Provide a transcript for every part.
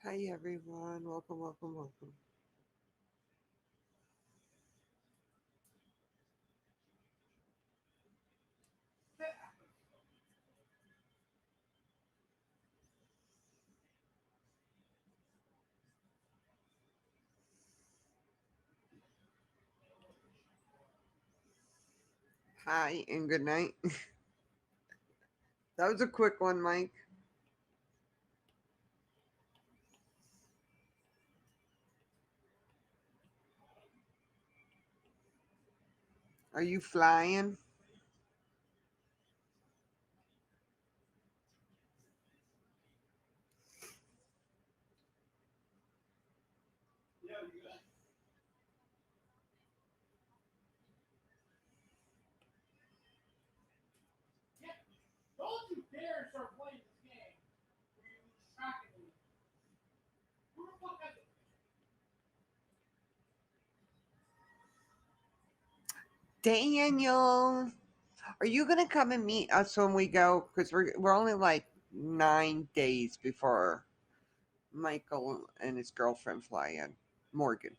Hi everyone, welcome, welcome, welcome. Hi and good night. That was a quick one, Mike. Are you flying? Daniel, are you gonna come and meet us when we go? Because we're only like 9 days before Michael and his girlfriend fly in. Morgan.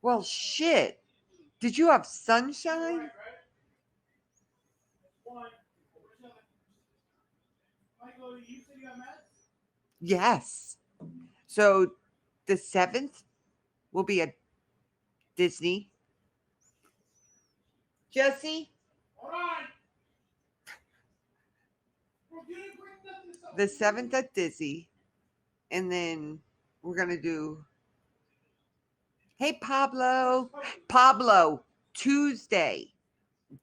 Well, shit. Did you have sunshine? Yes. So the 7th will be at Disney. Jesse? The 7th at Disney. And then we're going to do. Hey, Pablo. Pablo, Tuesday.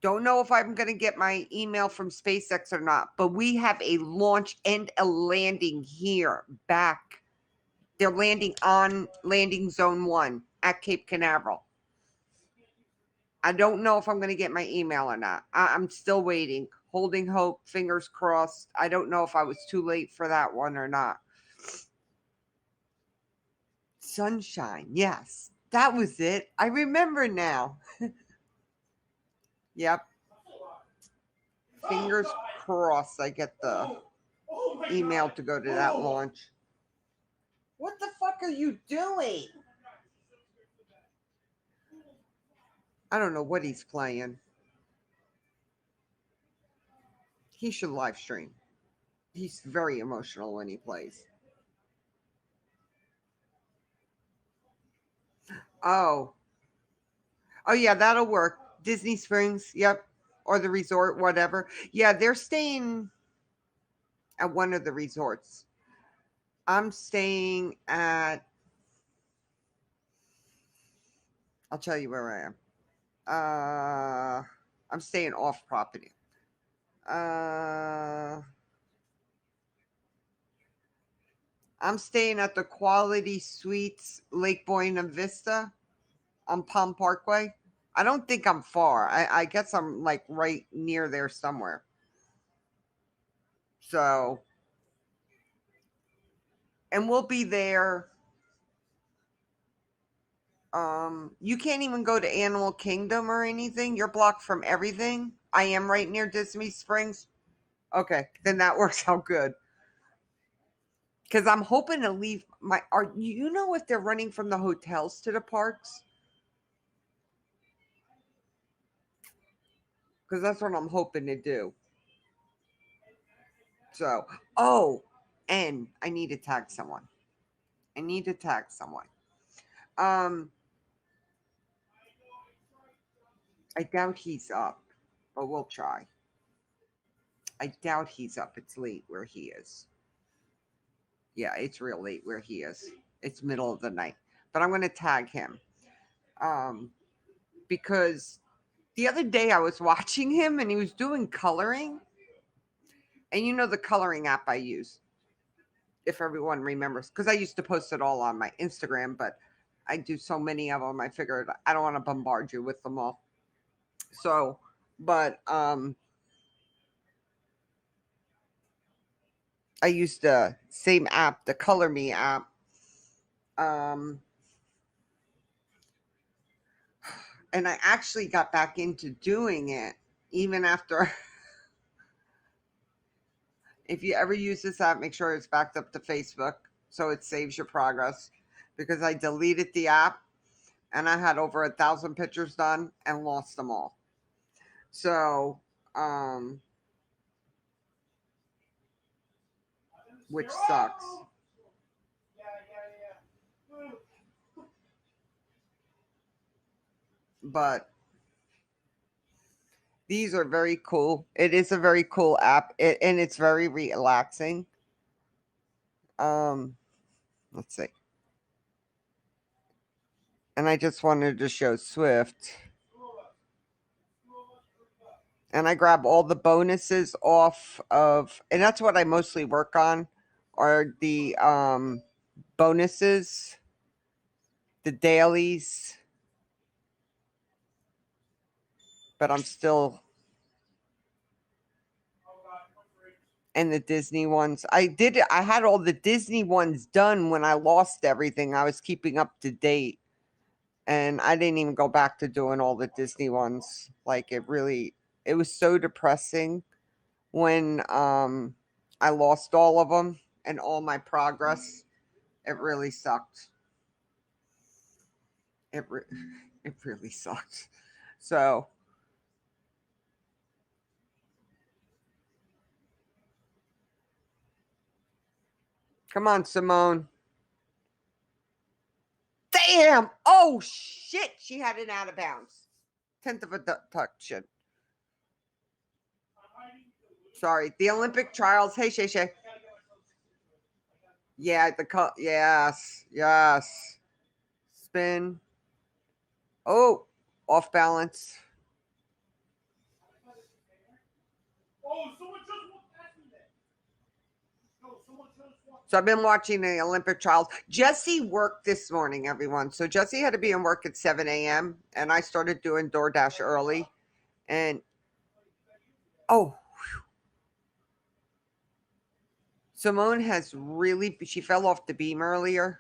Don't know if I'm going to get my email from SpaceX or not, but we have a launch and a landing here back. They're landing on landing zone 1 at Cape Canaveral. I don't know if I'm going to get my email or not. I'm still waiting, holding hope, fingers crossed. I don't know if I was too late for that one or not. Sunshine, yes. That was it. I remember now. Yep. Fingers crossed I get the email to go to that launch. What the fuck are you doing? I don't know what he's playing. He should live stream. He's very emotional when he plays. Oh. Oh yeah, that'll work. Disney Springs, yep. Or the resort, whatever. Yeah, they're staying at one of the resorts. I'm staying at I'll tell you where I am. I'm staying off property. Uh I'm staying at the Quality Suites Lake Buena Vista on Palm Parkway. I don't think I'm far. I guess I'm like right near there somewhere. So, and we'll be there. You can't even go to Animal Kingdom or anything. You're blocked from everything. I am right near Disney Springs. Okay, then that works out good. Because I'm hoping to leave my. Are you know if they're running from the hotels to the parks? Because that's what I'm hoping to do. So, oh, and I need to tag someone. I need to tag someone. Um, I doubt he's up, but we'll try. I doubt he's up. It's late where he is. Yeah, it's real late where he is. It's middle of the night. But I'm going to tag him. Um, because the other day I was watching him and he was doing coloring. And you know the coloring app I use, if everyone remembers. Because I used to post it all on my Instagram, but I do so many of them. I figured I don't want to bombard you with them all. So, but I used the same app, the Color Me app, And I actually got back into doing it even after. If you ever use this app, make sure it's backed up to Facebook so it saves your progress. Because I deleted the app and I had over 1,000 pictures done and lost them all. So, which sucks. But these are very cool. It is a very cool app, and it's very relaxing. Let's see. And I just wanted to show Swift. And I grab all the bonuses off of, and that's what I mostly work on, are the bonuses, the dailies. But I'm still, and the Disney ones. I had all the Disney ones done when I lost everything. I was keeping up to date. And I didn't even go back to doing all the Disney ones. Like it was so depressing when I lost all of them and all my progress. It really sucked. It re- it really sucked. So, come on, Simone. Damn! Oh shit! She had it out of bounds. Tenth of a touch. Sorry, the Olympic trials. Hey, Shay Shay. Yeah, yes, yes. Spin. Oh, off balance. So I've been watching the Olympic trials. Jesse worked this morning, everyone. So Jesse had to be in work at 7 a.m. and I started doing DoorDash early. And oh, Simone has really, she fell off the beam earlier,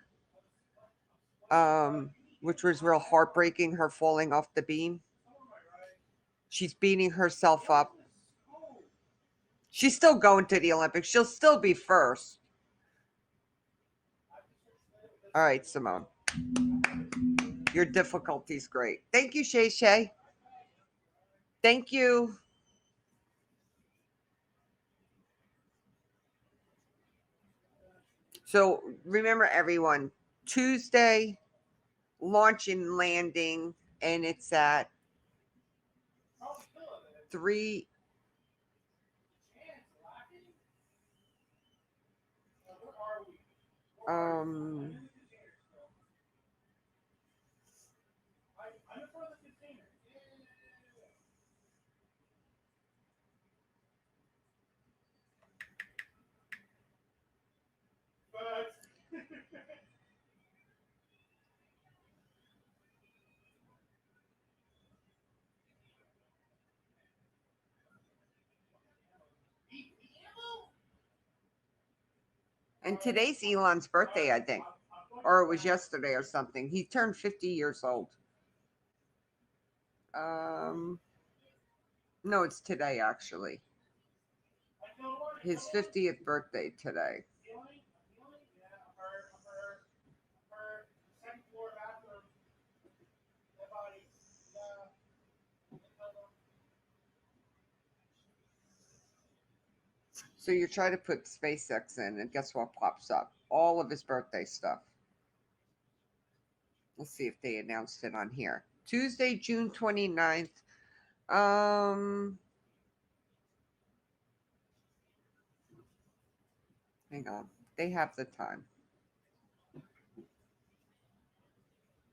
which was real heartbreaking, her falling off the beam. She's beating herself up. She's still going to the Olympics. She'll still be first. All right, Simone. Your difficulty's great. Thank you, Shay Shay. Thank you. So remember, everyone, Tuesday, launch and landing, and it's at 3. Um, and today's Elon's birthday, I think, or it was yesterday or something. He turned 50 years old. Um, no, it's today actually. His 50th birthday today. So you try to put SpaceX in, and guess what pops up? All of his birthday stuff. Let's see if they announced it on here. Tuesday, June 29th. Um, hang on. They have the time.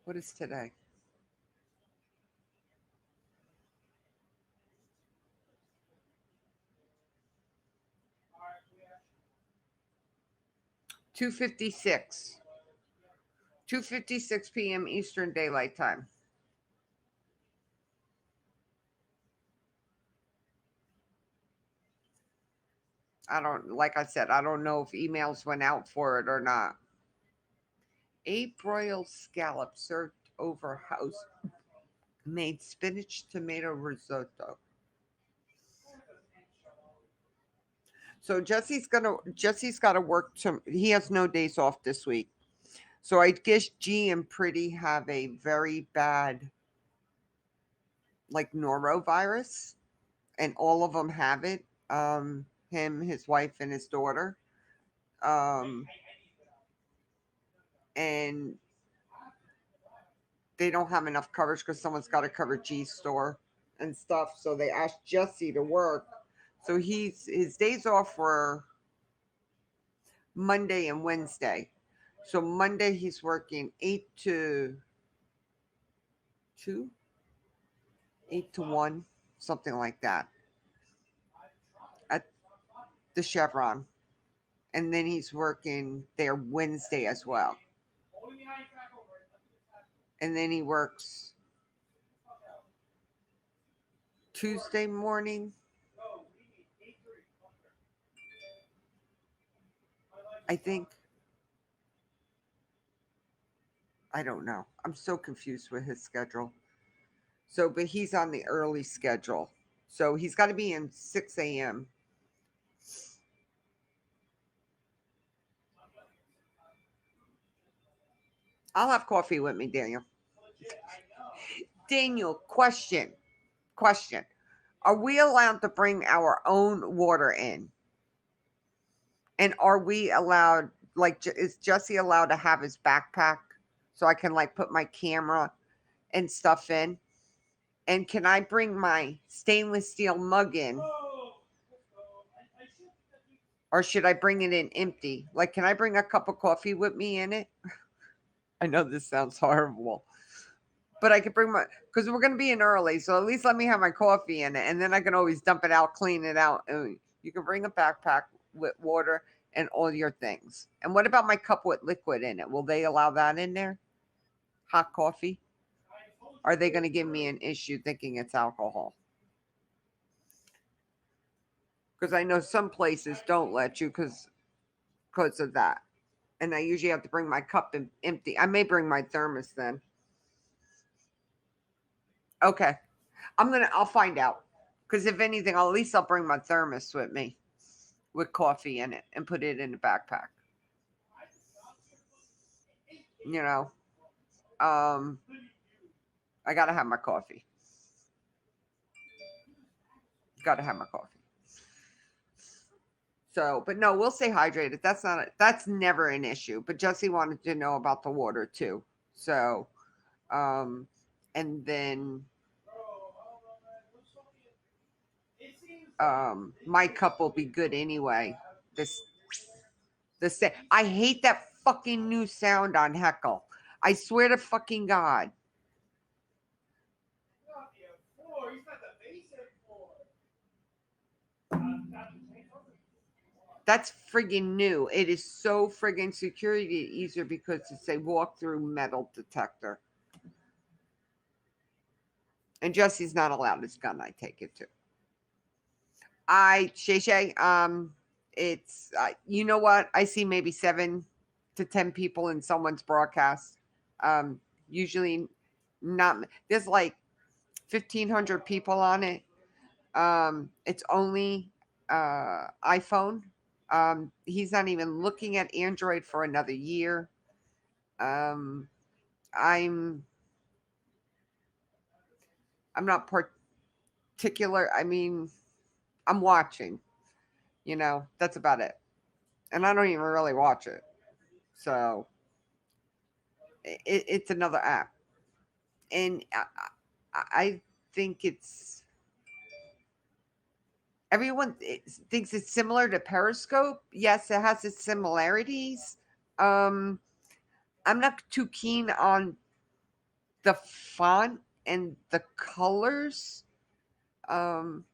What is today? $2:56. 2:56 p.m. Eastern Daylight Time. I don't, like I said, I don't know if emails went out for it or not. A broiled scallop served over house made spinach tomato risotto. So Jesse's got to work. He has no days off this week. So I guess G and Pretty have a very bad like norovirus, and all of them have it. Him, his wife, and his daughter. Um, and they don't have enough coverage because someone's got to cover G's store and stuff. So they asked Jesse to work. So his days off were Monday and Wednesday. So Monday he's working 8 to 2, 8 to 1, something like that at the Chevron. And then he's working there Wednesday as well. And then he works Tuesday morning. I think. I don't know. I'm so confused with his schedule. So, but he's on the early schedule. So he's got to be in 6 a.m. I'll have coffee with me, Daniel. Daniel, question. Are we allowed to bring our own water in? And are we allowed, like, is Jesse allowed to have his backpack so I can, like, put my camera and stuff in? And can I bring my stainless steel mug in? Or should I bring it in empty? Like, can I bring a cup of coffee with me in it? I know this sounds horrible, but I could bring my, because we're going to be in early. So at least let me have my coffee in it. And then I can always dump it out, clean it out. And you can bring a backpack with water and all your things. And what about my cup with liquid in it? Will they allow that in there? Hot coffee? Are they going to give me an issue thinking it's alcohol? Because I know some places don't let you because of that. And I usually have to bring my cup empty. I may bring my thermos then. Okay. I'll find out. Because if anything, at least I'll bring my thermos with me with coffee in it and put it in the backpack. You know, um, I gotta have my coffee. Gotta have my coffee. So, but no, we'll stay hydrated. That's never an issue. But Jesse wanted to know about the water too. So, um, and then my cup will be good anyway. This I hate that fucking new sound on Heckle. I swear to fucking God. That's friggin' new. It is so friggin' security easier because it's a walk through metal detector. And Jesse's not allowed his gun, I take it too. Shay, it's, you know what? I see maybe 7 to 10 people in someone's broadcast. Usually not, there's like 1,500 people on it. It's only iPhone. He's not even looking at Android for another year. Um, I'm I'm not particular. I mean, I'm watching. That's about it. And I don't even really watch it. So it's another app, and I think it's everyone thinks it's similar to Periscope. Yes, it has its similarities. Um, I'm not too keen on the font and the colors. Um,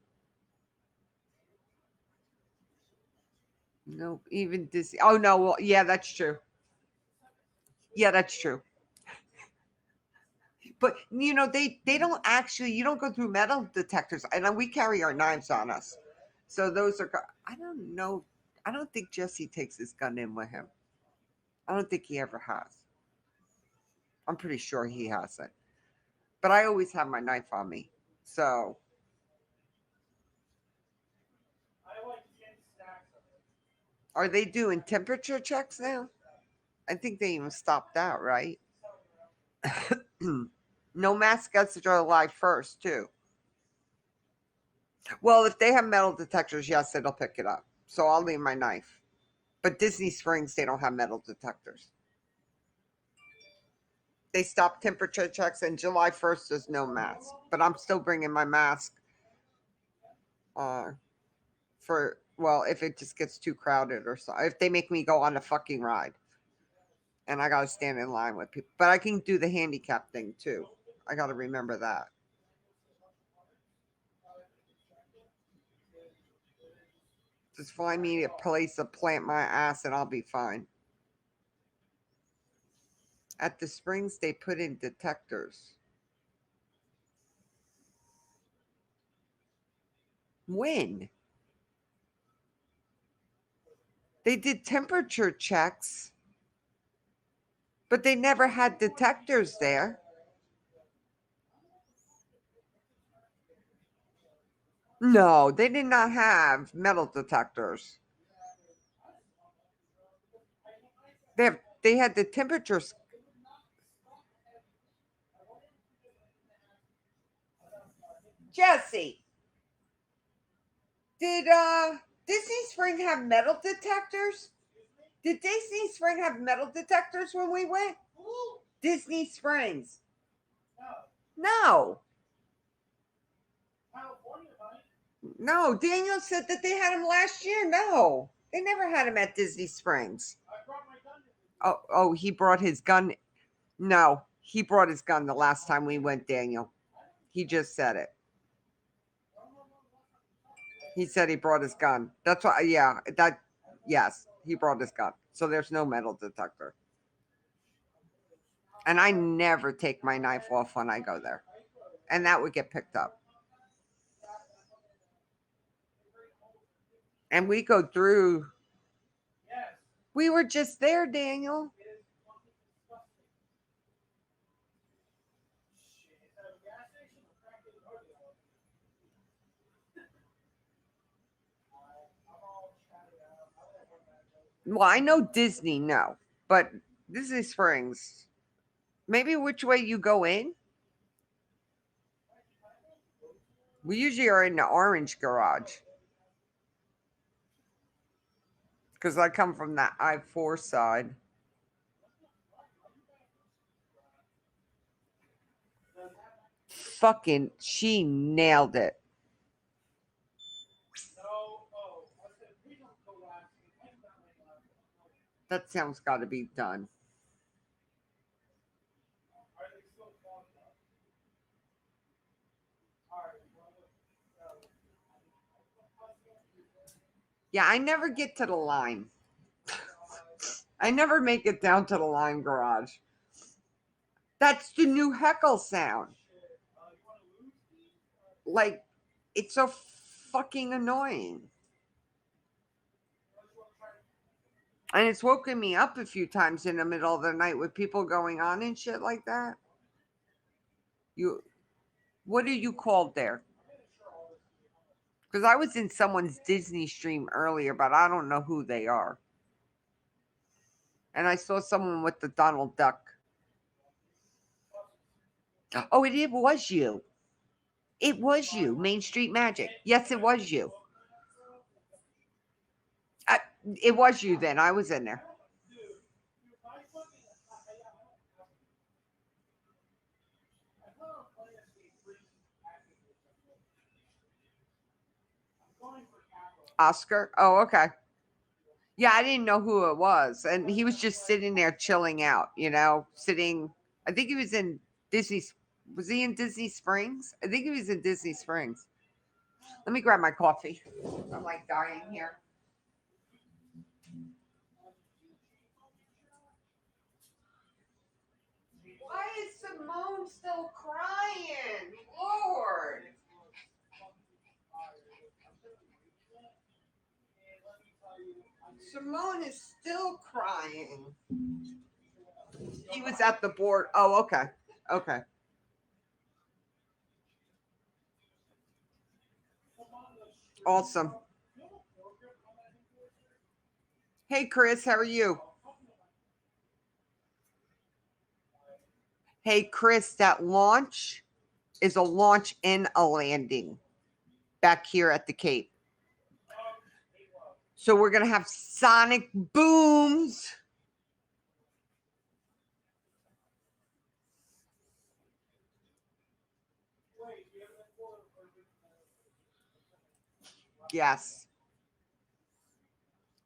no, even Disney. Oh no, well, yeah, that's true. Yeah, that's true. But they don't actually. You don't go through metal detectors, and we carry our knives on us. So those are. I don't know. I don't think Jesse takes his gun in with him. I don't think he ever has. I'm pretty sure he hasn't. But I always have my knife on me. So, are they doing temperature checks now? I think they even stopped that, right? No mask gets to July 1st, too. Well, if they have metal detectors, yes, it'll pick it up. So I'll leave my knife. But Disney Springs, they don't have metal detectors. They stopped temperature checks, and July 1st, there's no mask. But I'm still bringing my mask uh, for, well, if it just gets too crowded or so. If they make me go on a fucking ride and I got to stand in line with people. But I can do the handicap thing too. I got to remember that. Just find me a place to plant my ass and I'll be fine. At the Springs, they put in detectors. When? They did temperature checks, but they never had detectors there. No, they did not have metal detectors. They had the temperatures. Jesse, did Disney Spring have metal detectors? Did Disney Spring have metal detectors when we went? Disney Springs. No. No, Daniel said that they had them last year. No. They never had them at Disney Springs. Oh, he brought his gun. No, he brought his gun the last time we went, Daniel. He just said it. He said he brought his gun. That's why, yeah, yes, he brought his gun. So there's no metal detector. And I never take my knife off when I go there. And that would get picked up. And we go through. We were just there, Daniel. Well, I know Disney, no. But Disney Springs, maybe which way you go in? We usually are in the orange garage. Because I come from that I-4 side. Fucking, she nailed it. That sounds got to be done. Yeah, I never get to the line. I never make it down to the line garage. That's the new heckle sound. Like, it's so fucking annoying. And it's woken me up a few times in the middle of the night with people going on and shit like that. You, what are you called there? Because I was in someone's Disney stream earlier, but I don't know who they are. And I saw someone with the Donald Duck. Oh, it was you. It was you. Main Street Magic. Yes, it was you. I, it was you then. I was in there. Oscar. Oh, okay. Yeah, I didn't know who it was. And he was just sitting there chilling out, sitting. I think he was in Disney. Was he in Disney Springs? I think he was in Disney Springs. Let me grab my coffee. I'm like dying here. Why is Simone still crying? Lord. Simone is still crying. He was at the board. Oh, okay. Okay. Awesome. Hey, Chris, how are you? Hey, Chris, that launch is a launch and a landing back here at the Cape. So we're going to have sonic booms. Yes.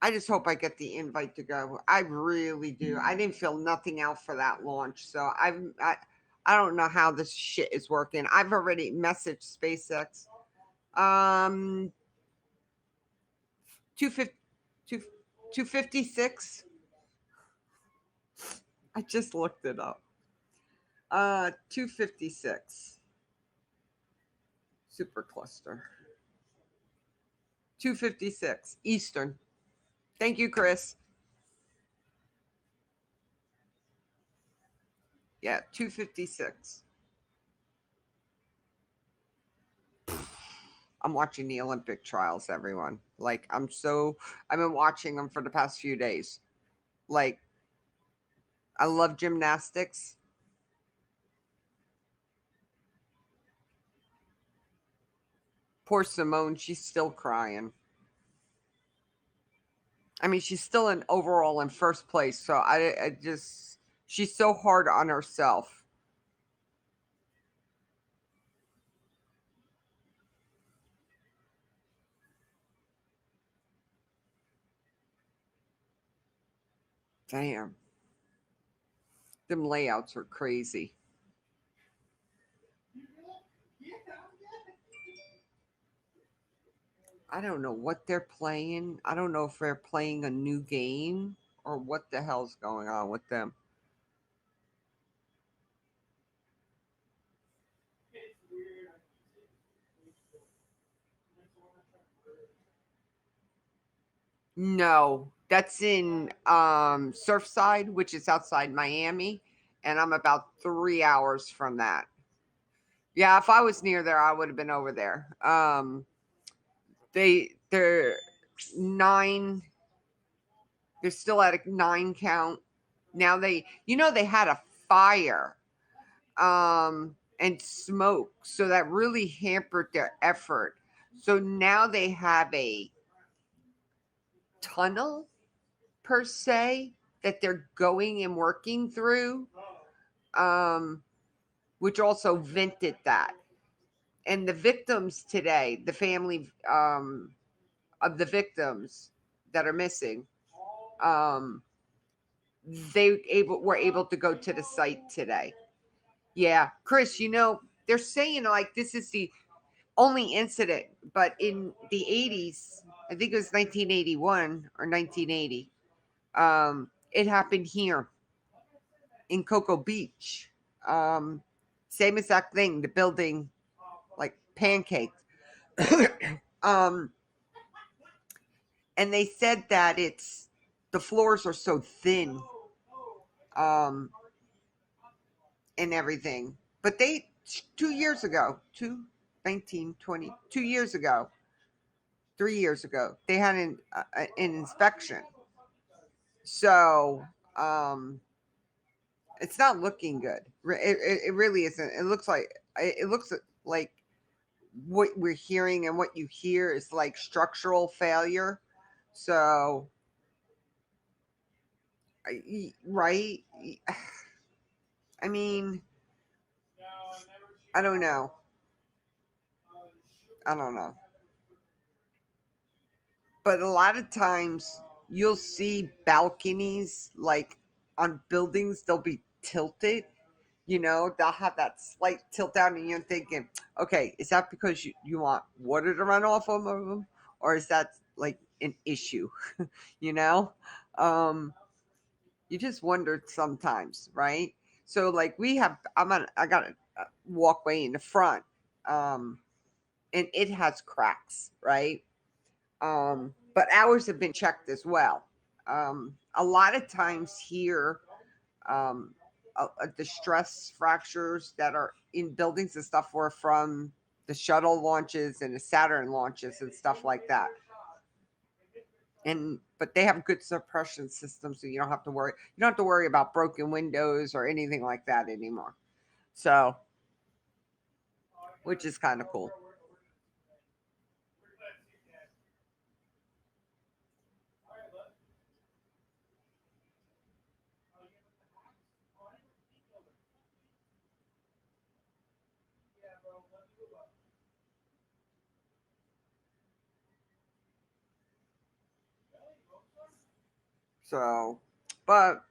I just hope I get the invite to go. I really do. I didn't fill nothing out for that launch, so I don't know how this shit is working. I've already messaged SpaceX. 250, 256. I just looked it up. 256 supercluster. 256 Eastern. Thank you, Chris. Yeah, 256. I'm watching the Olympic trials, everyone. Like, I've been watching them for the past few days. Like, I love gymnastics. Poor Simone, she's still crying. I mean, she's still in overall in first place. So I just, she's so hard on herself. Damn. Them layouts are crazy. I don't know what they're playing. I don't know if they're playing a new game or what the hell's going on with them. No, that's in Surfside, which is outside Miami, and I'm about 3 hours from that. Yeah, if I was near there, I would have been over there. They're nine. They're still at a 9 count. Now they had a fire and smoke, so that really hampered their effort. So now they have a tunnel per se that they're going and working through, um, which also vented that. And the victims today, the family of the victims that are missing, um, were able to go to the site today. Yeah, Chris, they're saying like this is the only incident, but in the 80s, I think it was 1981 or 1980, it happened here in Cocoa Beach. Um, Same exact thing, the building like pancaked. um, and they said that the floors are so thin, um, and everything. But 2 years ago, 2 years ago, 3 years ago, they had an inspection. So it's not looking good. It really isn't. It looks like what we're hearing and what you hear is like structural failure. So, right? I mean, I don't know. I don't know. But a lot of times you'll see balconies like on buildings, they'll be tilted. They'll have that slight tilt down, and you're thinking, okay, is that because you want water to run off of them? Or is that like an issue? you know? Um, you just wondered sometimes, right? So like I got a walkway in the front, um, and it has cracks, right? But ours have been checked as well. A lot of times here, Um, the stress fractures that are in buildings and stuff were from the shuttle launches and the Saturn launches and stuff like that. And but they have good suppression systems, so you don't have to worry. You don't have to worry about broken windows or anything like that anymore. So, which is kind of cool. So, but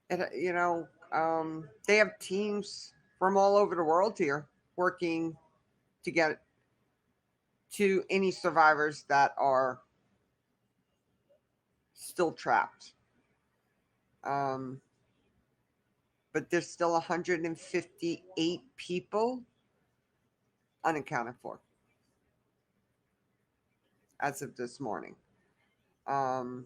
they have teams from all over the world here working to get to any survivors that are still trapped. Um, but there's still 158 people unaccounted for as of this morning. Um,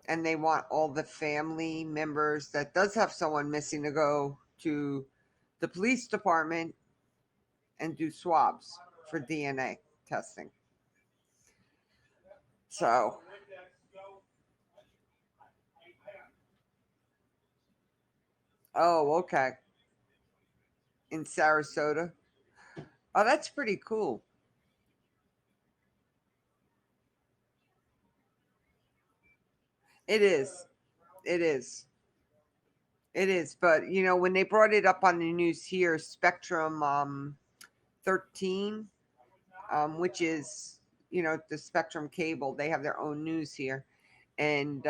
and they want all the family members that does have someone missing to go to the police department and do swabs for DNA testing. So, oh, okay. In Sarasota. Oh, that's pretty cool. It is. It is. It is. But, when they brought it up on the news here, Spectrum 13, which is, the Spectrum cable, they have their own news here. And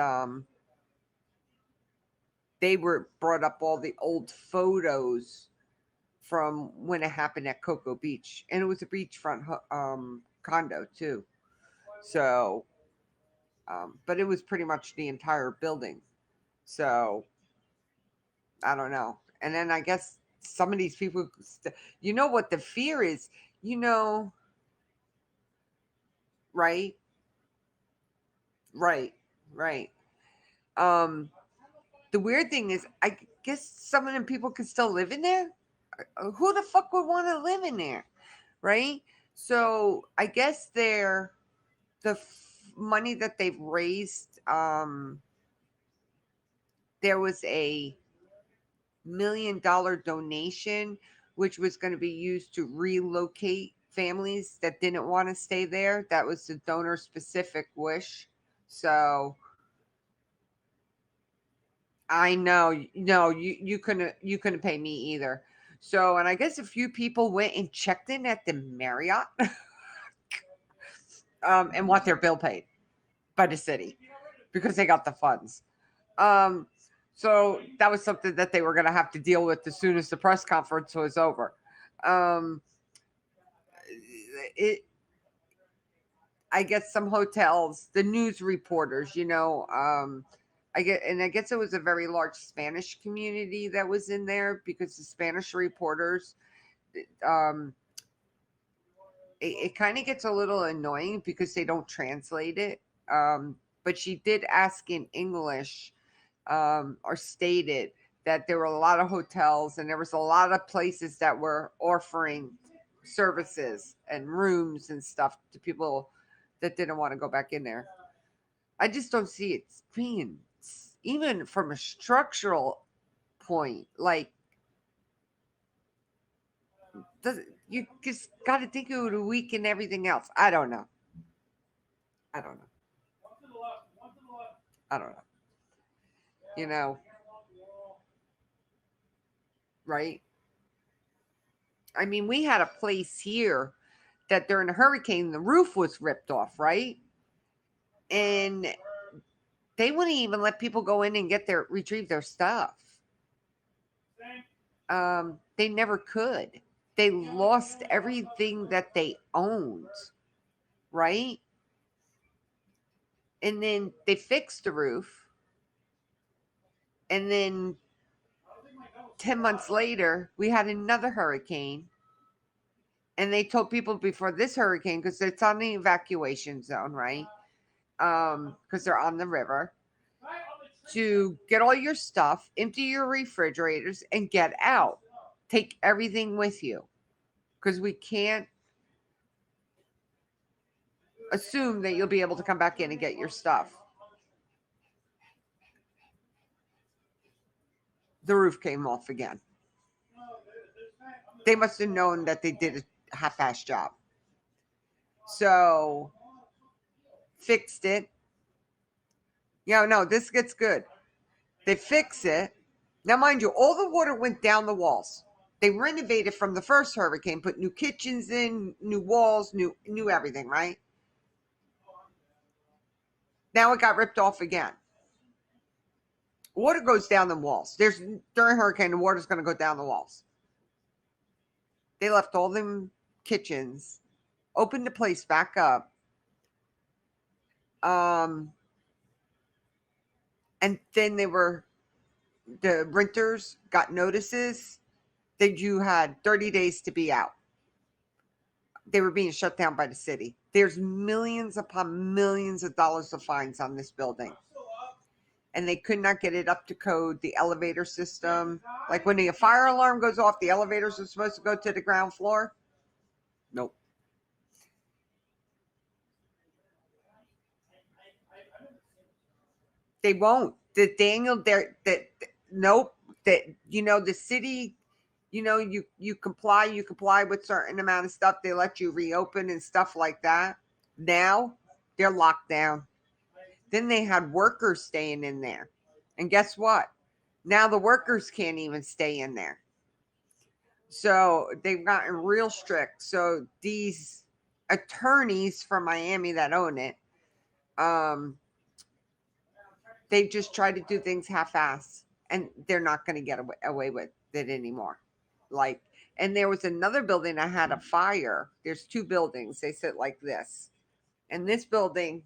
they were brought up all the old photos from when it happened at Cocoa Beach. And it was a beachfront condo, too. So, but it was pretty much the entire building. So, I don't know. And then I guess some of these people, what the fear is, you know, right? Right, right. Um, the weird thing is, I guess some of them people could still live in there. Who the fuck would want to live in there, right? So I guess money that they've raised. There was a $1 million donation, which was going to be used to relocate families that didn't want to stay there. That was the donor specific wish. So I know, no, you couldn't pay me either. So, and I guess a few people went and checked in at the Marriott, and want their bill paid by the city because they got the funds. Um, so that was something that they were going to have to deal with as soon as the press conference was over. Um, it, I guess some hotels, the news reporters, I guess it was a very large Spanish community that was in there because the Spanish reporters, um, it kind of gets a little annoying because they don't translate it. But she did ask in English, or stated that there were a lot of hotels and there was a lot of places that were offering services and rooms and stuff to people that didn't want to go back in there. I just don't see it being, even from a structural point, like, you just got to think it would weaken everything else. I don't know. I don't know. I don't know. You know, right? I mean, we had a place here that during a hurricane, the roof was ripped off, right? And they wouldn't even let people go in and retrieve their stuff. They never could. They lost everything that they owned, right? And then they fixed the roof. And then 10 months later, we had another hurricane. And they told people before this hurricane, because it's on the evacuation zone, right? Because they're on the river. to get all your stuff, empty your refrigerators, and get out. Take everything with you because we can't assume that you'll be able to come back in and get your stuff. The roof came off again. They must have known that they did a half-assed job. So fixed it. No, this gets good. They fix it. Now, mind you, all the water went down the walls. They renovated from the first hurricane, put new kitchens in, new walls, new everything, right? Now it got ripped off again. Water goes down the walls. During a hurricane, the water's going to go down the walls. They left all them kitchens, opened the place back up. And then the renters got notices that you had 30 days to be out. They were being shut down by the city. There's millions upon millions of dollars of fines on this building. And they could not get it up to code. The elevator system, like when the fire alarm goes off, the elevators are supposed to go to the ground floor. Nope. They won't. Nope. The city, you comply with certain amount of stuff. They let you reopen and stuff like that. Now they're locked down. Then they had workers staying in there. And guess what? Now the workers can't even stay in there. So they've gotten real strict. So these attorneys from Miami that own it, they just try to do things half-ass, and they're not going to get away with it anymore. And there was another building that had a fire. There's two buildings. They sit like this. And this building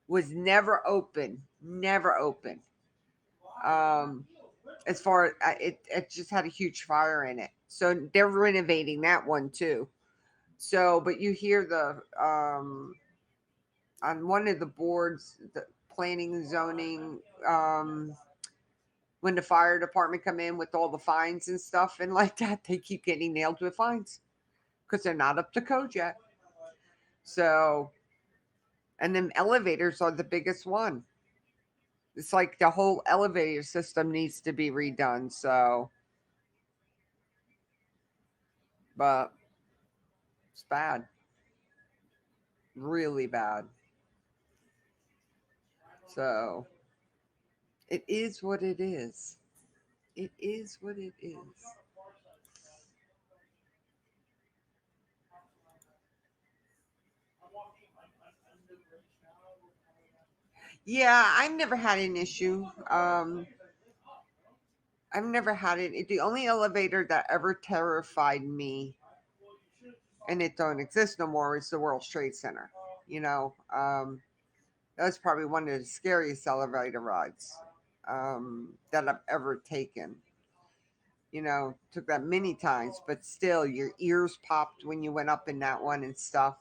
was never open. Never open. As far as it just had a huge fire in it. So they're renovating that one too. So, but you hear on one of the boards, the planning and zoning, when the fire department come in with all the fines and stuff and like that, they keep getting nailed with fines because they're not up to code yet. So, and then elevators are the biggest one. It's like the whole elevator system needs to be redone. So, but it's bad. Really bad. So, it is what it is. It is what it is. Yeah, I've never had an issue. I've never had it. The only elevator that ever terrified me, and it don't exist no more, is the World Trade Center. That was probably one of the scariest elevator rides that I've ever taken. Took that many times, but still, your ears popped when you went up in that one and stuff.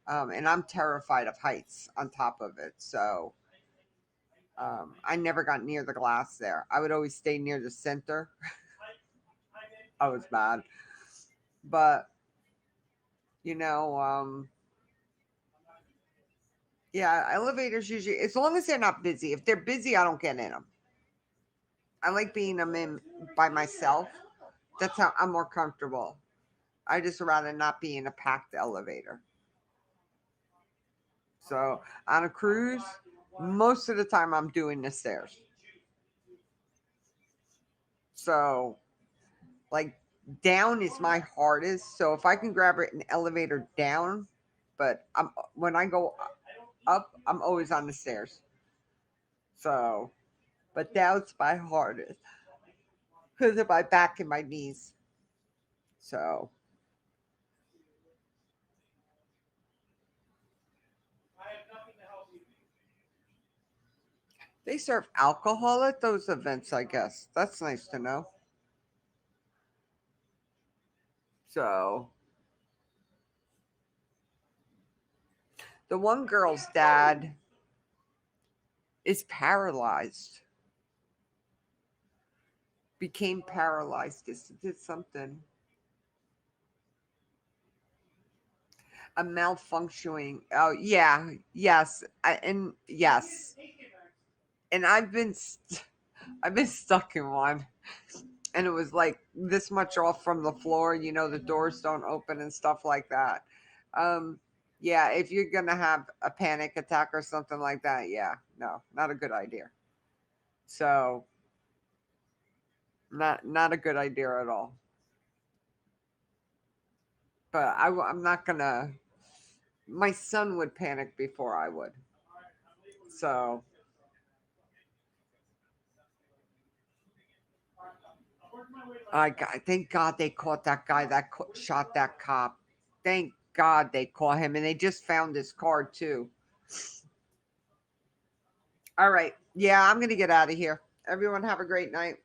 And I'm terrified of heights on top of it. So I never got near the glass there. I would always stay near the center. I was bad. But, you know, um, yeah, elevators usually, as long as they're not busy. If they're busy, I don't get in them. I like being them in by myself. That's how I'm more comfortable. I just rather not be in a packed elevator. So on a cruise, most of the time I'm doing the stairs. So like down is my hardest. So if I can grab it an elevator down, but I'm when I go up, I'm always on the stairs. So, but down's my hardest because of my back and my knees. So they serve alcohol at those events, I guess. That's nice to know. So the one girl's dad is paralyzed. Became paralyzed. This did something. A malfunctioning. Oh yeah, yes, and yes, and I've been stuck in one, and it was like this much off from the floor. You know, the doors don't open and stuff like that. Um, yeah, if you're gonna have a panic attack or something like that, yeah, no, not a good idea. So, not a good idea at all. But I'm not gonna. My son would panic before I would. So, thank God they caught that guy that shot that cop. Thank God they caught him, and they just found his car too. All right, yeah, I'm gonna get out of here. Everyone have a great night.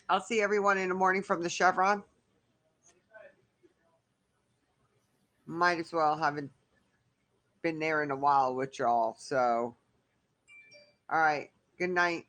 I'll see everyone in the morning from the Chevron. Might as well haven't been there in a while with y'all. So, all right, good night.